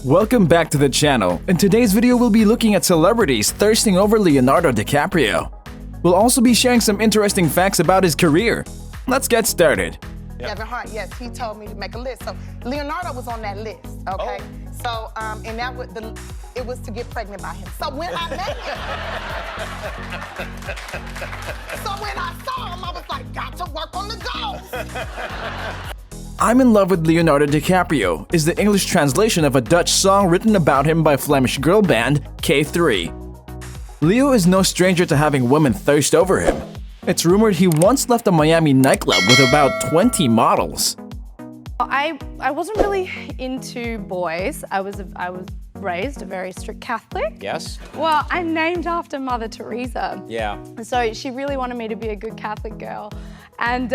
Welcome back to the channel. In today's video, we'll be looking at celebrities thirsting over Leonardo DiCaprio. We'll also be sharing some interesting facts about his career. Let's get started. Kevin Hart, yes, he told me to make a list. So Leonardo was on that list, okay? So, and that was it was to get pregnant by him. So when I met him, so when I saw him, I was like, got to work on the goals. I'm in Love with Leonardo DiCaprio is the English translation of a Dutch song written about him by Flemish girl band K3. Leo is no stranger to having women thirst over him. It's rumored he once left a Miami nightclub with about 20 models. I wasn't really into boys. I was raised a very strict Catholic. Yes. Well, I'm named after Mother Teresa. Yeah. So she really wanted me to be a good Catholic girl. And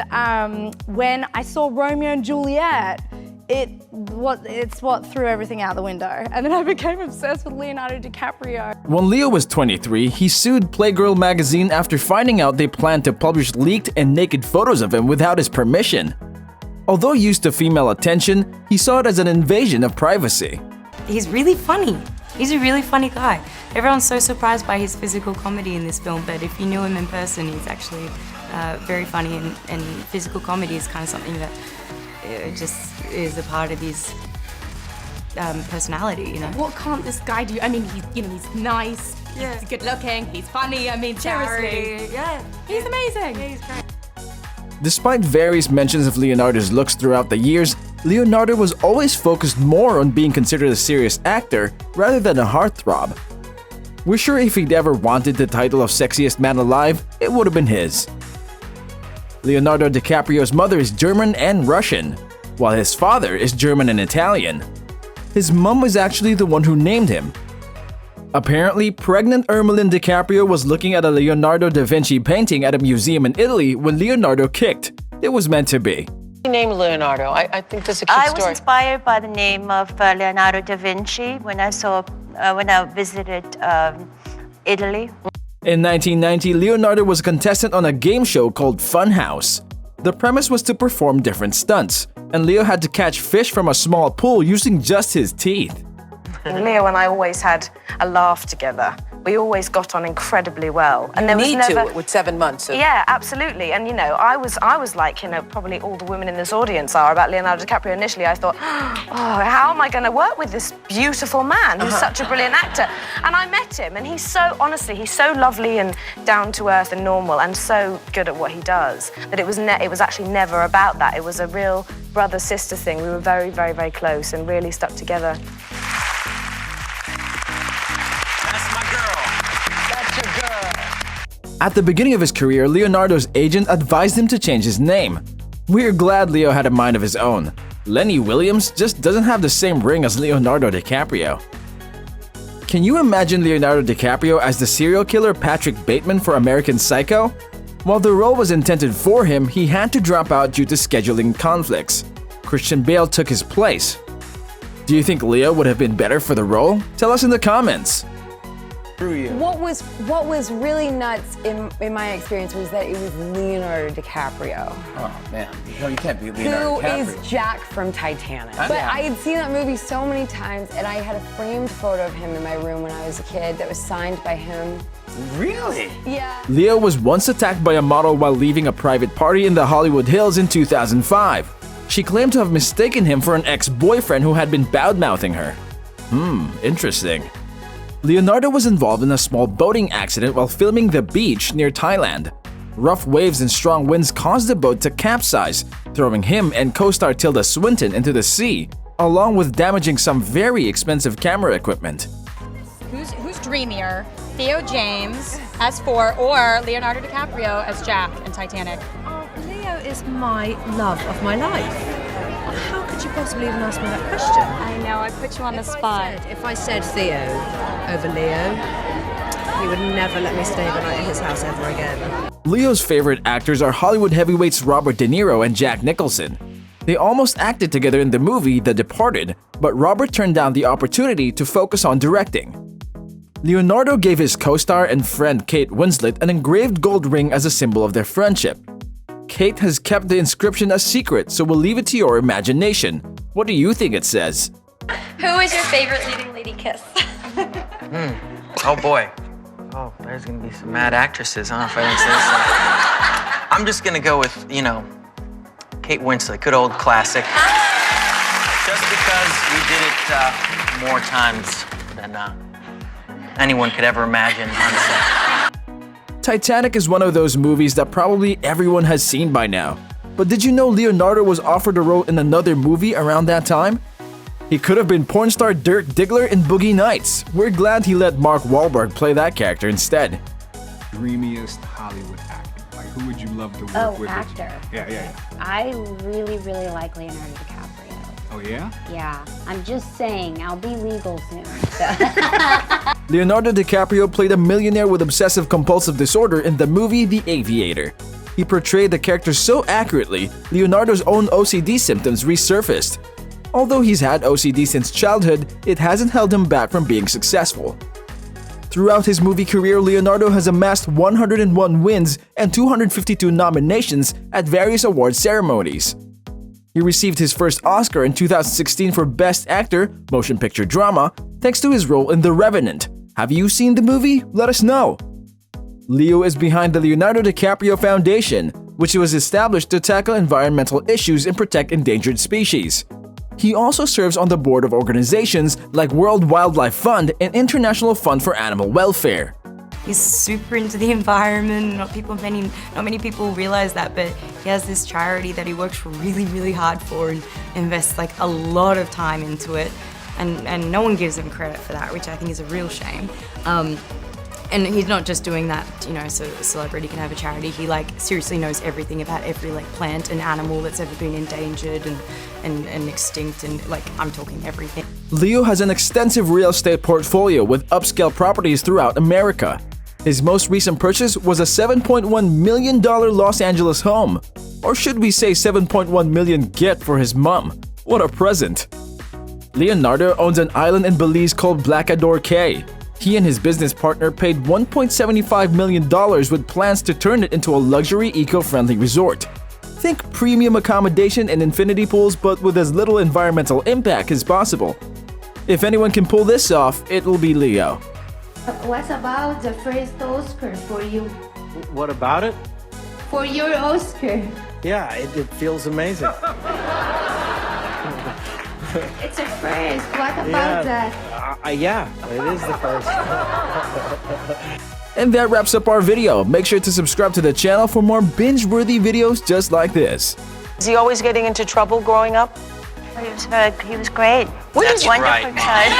when I saw Romeo and Juliet, it's what threw everything out the window. And then I became obsessed with Leonardo DiCaprio. When Leo was 23, he sued Playgirl magazine after finding out they planned to publish leaked and naked photos of him without his permission. Although used to female attention, he saw it as an invasion of privacy. He's really funny. He's a really funny guy. Everyone's so surprised by his physical comedy in this film, but if you knew him in person, he's actually very funny, and physical comedy is kind of something that just is a part of his personality, you know. What can't this guy do? I mean, he's nice, he's good looking, he's funny. I mean, seriously, yeah, he's amazing. Yeah, he's great. Despite various mentions of Leonardo's looks throughout the years, Leonardo was always focused more on being considered a serious actor rather than a heartthrob. We're sure if he'd ever wanted the title of sexiest man alive, it would have been his. Leonardo DiCaprio's mother is German and Russian, while his father is German and Italian. His mom was actually the one who named him. Apparently, pregnant Ermeline DiCaprio was looking at a Leonardo da Vinci painting at a museum in Italy when Leonardo kicked. It was meant to be. Name Leonardo. I think that's a cute story. I was inspired by the name of Leonardo da Vinci when I visited Italy. In 1990, Leonardo was a contestant on a game show called Funhouse. The premise was to perform different stunts, and Leo had to catch fish from a small pool using just his teeth. Leo and I always had a laugh together. We always got on incredibly well. And there was never... with 7 months. Yeah, absolutely. And you know, I was like, you know, probably all the women in this audience are about Leonardo DiCaprio. Initially, I thought, oh, how am I going to work with this beautiful man who's such a brilliant actor? And I met him, and he's so, honestly, he's so lovely and down to earth and normal, and so good at what he does that it was actually never about that. It was a real brother-sister thing. We were very, very, very close and really stuck together. At the beginning of his career, Leonardo's agent advised him to change his name. We're glad Leo had a mind of his own. Lenny Williams just doesn't have the same ring as Leonardo DiCaprio. Can you imagine Leonardo DiCaprio as the serial killer Patrick Bateman for American Psycho? While the role was intended for him, he had to drop out due to scheduling conflicts. Christian Bale took his place. Do you think Leo would have been better for the role? Tell us in the comments. What was really nuts in my experience was that it was Leonardo DiCaprio. Oh man, you can't be Leonardo DiCaprio. Who is Jack from Titanic. But I had seen that movie so many times, and I had a framed photo of him in my room when I was a kid that was signed by him. Really? Yeah. Leo was once attacked by a model while leaving a private party in the Hollywood Hills in 2005. She claimed to have mistaken him for an ex-boyfriend who had been bad-mouthing her. Interesting. Leonardo was involved in a small boating accident while filming The Beach near Thailand. Rough waves and strong winds caused the boat to capsize, throwing him and co-star Tilda Swinton into the sea, along with damaging some very expensive camera equipment. Who's dreamier, Theo James as 4 or Leonardo DiCaprio as Jack in Titanic? Oh, Leo is my love of my life. How could you possibly even ask me that question? I know, I put you on the spot. If I said Theo over Leo, he would never let me stay the night at his house ever again. Leo's favorite actors are Hollywood heavyweights Robert De Niro and Jack Nicholson. They almost acted together in the movie The Departed, but Robert turned down the opportunity to focus on directing. Leonardo gave his co-star and friend Kate Winslet an engraved gold ring as a symbol of their friendship. Kate has kept the inscription a secret, so we'll leave it to your imagination. What do you think it says? Who is your favorite leading lady kiss? Oh boy. Oh, there's gonna be some mad actresses, huh? If I don't say so. I'm just gonna go with, you know, Kate Winslet, good old classic. Just because we did it more times than anyone could ever imagine on set. Titanic is one of those movies that probably everyone has seen by now. But did you know Leonardo was offered a role in another movie around that time? He could have been porn star Dirk Diggler in Boogie Nights. We're glad he let Mark Wahlberg play that character instead. Dreamiest Hollywood actor. Like, who would you love to work with? Oh, actor. Yeah. I really, really like Leonardo DiCaprio. Oh, yeah? Yeah. I'm just saying, I'll be legal soon. So. Leonardo DiCaprio played a millionaire with obsessive-compulsive disorder in the movie The Aviator. He portrayed the character so accurately, Leonardo's own OCD symptoms resurfaced. Although he's had OCD since childhood, it hasn't held him back from being successful. Throughout his movie career, Leonardo has amassed 101 wins and 252 nominations at various award ceremonies. He received his first Oscar in 2016 for Best Actor, Motion Picture Drama, thanks to his role in The Revenant. Have you seen the movie? Let us know! Leo is behind the Leonardo DiCaprio Foundation, which was established to tackle environmental issues and protect endangered species. He also serves on the board of organizations like World Wildlife Fund and International Fund for Animal Welfare. He's super into the environment. Not many people realize that, but he has this charity that he works really, really hard for and invests like a lot of time into it. And no one gives him credit for that, which I think is a real shame. And he's not just doing that, you know, so a celebrity can have a charity. He like seriously knows everything about every like plant and animal that's ever been endangered and extinct, and like I'm talking everything. Leo has an extensive real estate portfolio with upscale properties throughout America. His most recent purchase was a $7.1 million Los Angeles home. Or should we say $7.1 million gift for his mom? What a present! Leonardo owns an island in Belize called Blackador Cay. He and his business partner paid $1.75 million with plans to turn it into a luxury eco-friendly resort. Think premium accommodation and infinity pools, but with as little environmental impact as possible. If anyone can pull this off, it will be Leo. What about the first Oscar for you? What about it? For your Oscar. Yeah, it feels amazing. It's a first. What about that? Yeah, it is the first. And that wraps up our video. Make sure to subscribe to the channel for more binge-worthy videos just like this. Is he always getting into trouble growing up? He was great. That's Wonderful right, Mom. child.